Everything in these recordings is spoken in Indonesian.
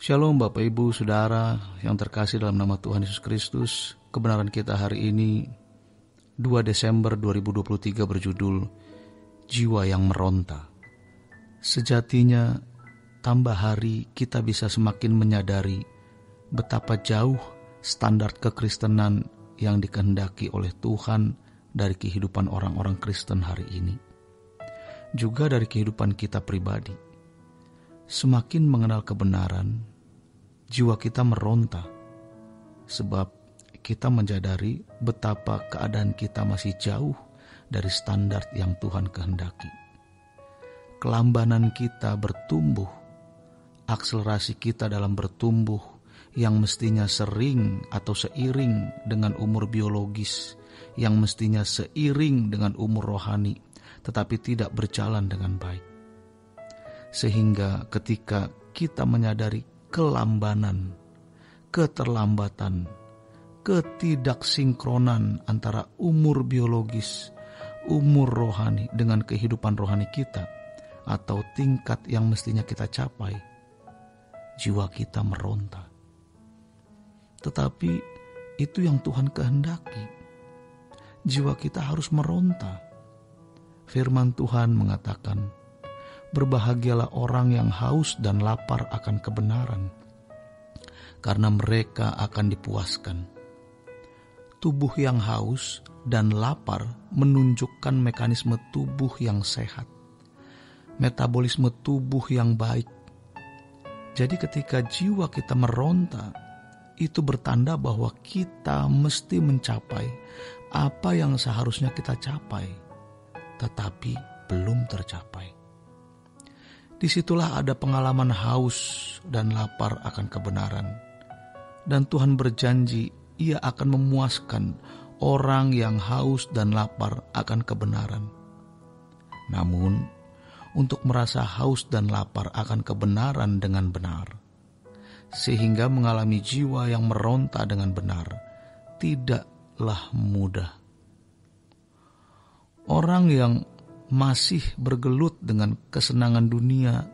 Shalom Bapak Ibu Saudara yang terkasih dalam nama Tuhan Yesus Kristus. Kebenaran kita hari ini 2 Desember 2023 berjudul Jiwa yang Meronta. Sejatinya tambah hari kita bisa semakin menyadari betapa jauh standar kekristenan yang dikehendaki oleh Tuhan dari kehidupan orang-orang Kristen hari ini. Juga dari kehidupan kita pribadi. Semakin mengenal kebenaran, jiwa kita meronta, sebab kita menyadari betapa keadaan kita masih jauh dari standar yang Tuhan kehendaki. Kelambanan kita bertumbuh, akselerasi kita dalam bertumbuh yang mestinya sering atau seiring dengan umur biologis, yang mestinya seiring dengan umur rohani, tetapi tidak berjalan dengan baik. Sehingga ketika kita menyadari kelambanan, keterlambatan, ketidaksinkronan antara umur biologis, umur rohani dengan kehidupan rohani kita, atau tingkat yang mestinya kita capai, jiwa kita meronta. Tetapi itu yang Tuhan kehendaki. Jiwa kita harus meronta. Firman Tuhan mengatakan, berbahagialah orang yang haus dan lapar akan kebenaran, karena mereka akan dipuaskan. Tubuh yang haus dan lapar menunjukkan mekanisme tubuh yang sehat, metabolisme tubuh yang baik. Jadi ketika jiwa kita meronta, itu bertanda bahwa kita mesti mencapai apa yang seharusnya kita capai, tetapi belum tercapai. Disitulah ada pengalaman haus dan lapar akan kebenaran. Dan Tuhan berjanji Ia akan memuaskan orang yang haus dan lapar akan kebenaran. Namun, untuk merasa haus dan lapar akan kebenaran dengan benar, sehingga mengalami jiwa yang meronta dengan benar, tidaklah mudah. Orang yang masih bergelut dengan kesenangan dunia,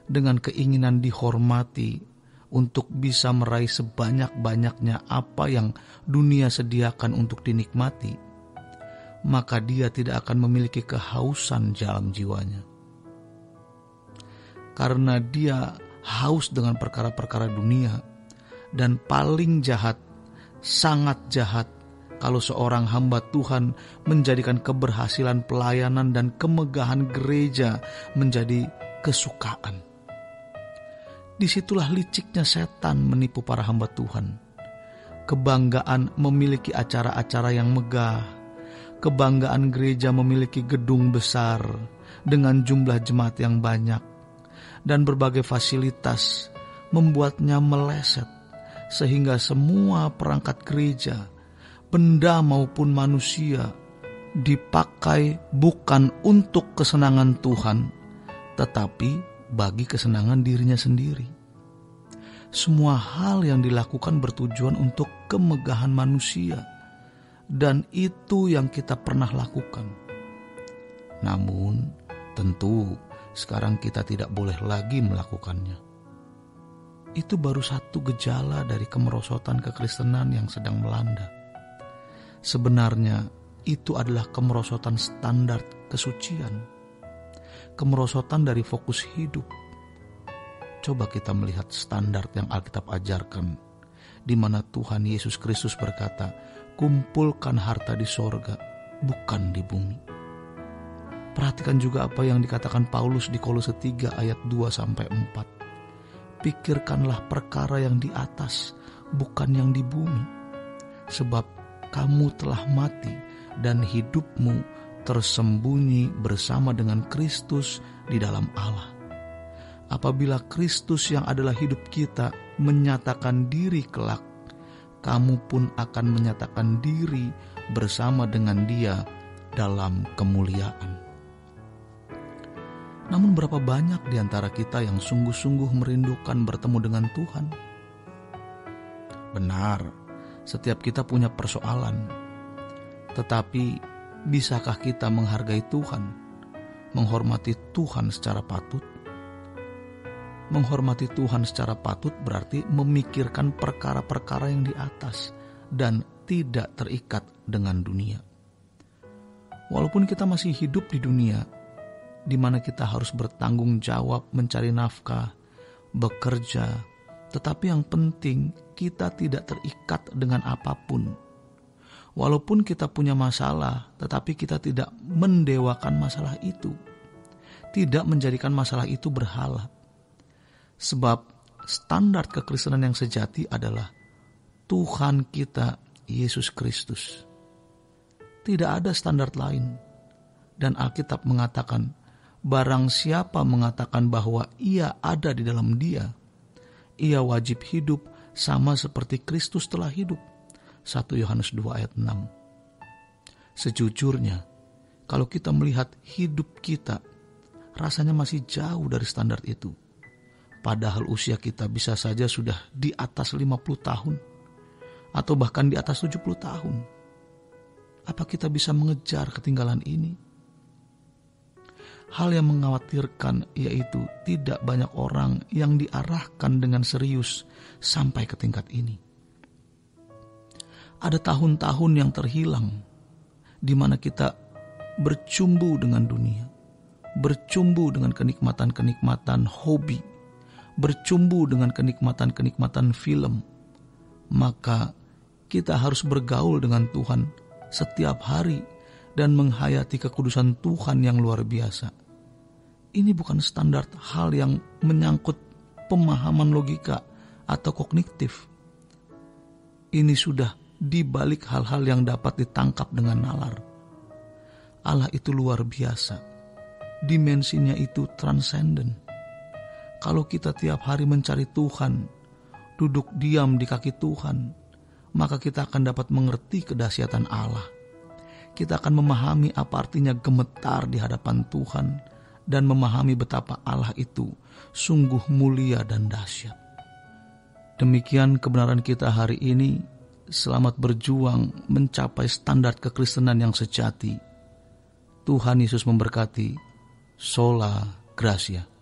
dengan keinginan dihormati untuk bisa meraih sebanyak-banyaknya apa yang dunia sediakan untuk dinikmati, maka dia tidak akan memiliki kehausan dalam jiwanya. Karena dia haus dengan perkara-perkara dunia, dan paling jahat, sangat jahat, kalau seorang hamba Tuhan menjadikan keberhasilan pelayanan dan kemegahan gereja menjadi kesukaan. Disitulah liciknya setan menipu para hamba Tuhan. Kebanggaan memiliki acara-acara yang megah, kebanggaan gereja memiliki gedung besar dengan jumlah jemaat yang banyak, dan berbagai fasilitas membuatnya meleset, sehingga semua perangkat gereja, benda maupun manusia, dipakai bukan untuk kesenangan Tuhan, tetapi bagi kesenangan dirinya sendiri. Semua hal yang dilakukan bertujuan untuk kemegahan manusia, dan itu yang kita pernah lakukan. Namun, tentu sekarang kita tidak boleh lagi melakukannya. Itu baru satu gejala dari kemerosotan kekristenan yang sedang melanda. Sebenarnya itu adalah kemerosotan standar kesucian, kemerosotan dari fokus hidup. Coba kita melihat standar yang Alkitab ajarkan, di mana Tuhan Yesus Kristus berkata, kumpulkan harta di sorga, bukan di bumi. Perhatikan juga apa yang dikatakan Paulus di Kolose 3 ayat 2-4. Pikirkanlah perkara yang di atas, bukan yang di bumi. Sebab kamu telah mati dan hidupmu tersembunyi bersama dengan Kristus di dalam Allah. Apabila Kristus yang adalah hidup kita menyatakan diri kelak, kamu pun akan menyatakan diri bersama dengan Dia dalam kemuliaan. Namun berapa banyak di antara kita yang sungguh-sungguh merindukan bertemu dengan Tuhan? Benar, setiap kita punya persoalan. Tetapi bisakah kita menghargai Tuhan, menghormati Tuhan secara patut? Menghormati Tuhan secara patut berarti memikirkan perkara-perkara yang di atas dan tidak terikat dengan dunia. Walaupun kita masih hidup di dunia, di mana kita harus bertanggung jawab mencari nafkah, bekerja, tetapi yang penting kita tidak terikat dengan apapun. Walaupun kita punya masalah, tetapi kita tidak mendewakan masalah itu, tidak menjadikan masalah itu berhala. Sebab standar kekristenan yang sejati adalah Tuhan kita Yesus Kristus. Tidak ada standar lain. Dan Alkitab mengatakan, barang siapa mengatakan bahwa ia ada di dalam Dia, ia wajib hidup sama seperti Kristus telah hidup. 1 Yohanes 2 ayat 6. Sejujurnya, kalau kita melihat hidup kita, rasanya masih jauh dari standar itu. Padahal usia kita bisa saja sudah di atas 50 tahun, atau bahkan di atas 70 tahun. Apa kita bisa mengejar ketinggalan ini? Hal yang mengkhawatirkan yaitu tidak banyak orang yang diarahkan dengan serius sampai ke tingkat ini. Ada tahun-tahun yang terhilang di mana kita bercumbu dengan dunia, bercumbu dengan kenikmatan-kenikmatan hobi, bercumbu dengan kenikmatan-kenikmatan film. Maka kita harus bergaul dengan Tuhan setiap hari dan menghayati kekudusan Tuhan yang luar biasa. Ini bukan standar hal yang menyangkut pemahaman logika atau kognitif. Ini sudah di balik hal-hal yang dapat ditangkap dengan nalar. Allah itu luar biasa. Dimensinya itu transenden. Kalau kita tiap hari mencari Tuhan, duduk diam di kaki Tuhan, maka kita akan dapat mengerti kedahsyatan Allah. Kita akan memahami apa artinya gemetar di hadapan Tuhan dan memahami betapa Allah itu sungguh mulia dan dahsyat. Demikian kebenaran kita hari ini. Selamat berjuang mencapai standar kekristenan yang sejati. Tuhan Yesus memberkati. Sola Gracia.